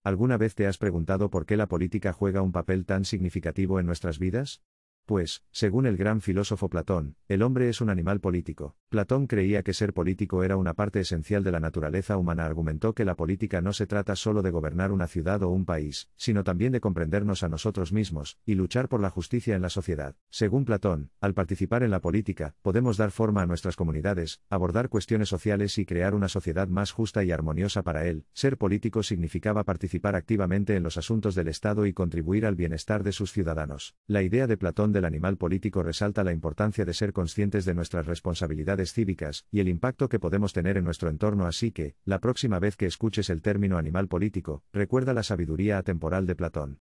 ¿Alguna vez te has preguntado por qué la política juega un papel tan significativo en nuestras vidas? Pues, según el gran filósofo Platón, el hombre es un animal político. Platón creía que ser político era una parte esencial de la naturaleza humana. Argumentó que la política no se trata solo de gobernar una ciudad o un país, sino también de comprendernos a nosotros mismos, y luchar por la justicia en la sociedad. Según Platón, al participar en la política, podemos dar forma a nuestras comunidades, abordar cuestiones sociales y crear una sociedad más justa y armoniosa para él. Ser político significaba participar activamente en los asuntos del Estado y contribuir al bienestar de sus ciudadanos. La idea de Platón del animal político resalta la importancia de ser conscientes de nuestras responsabilidades cívicas y el impacto que podemos tener en nuestro entorno. Así que, la próxima vez que escuches el término animal político, recuerda la sabiduría atemporal de Platón.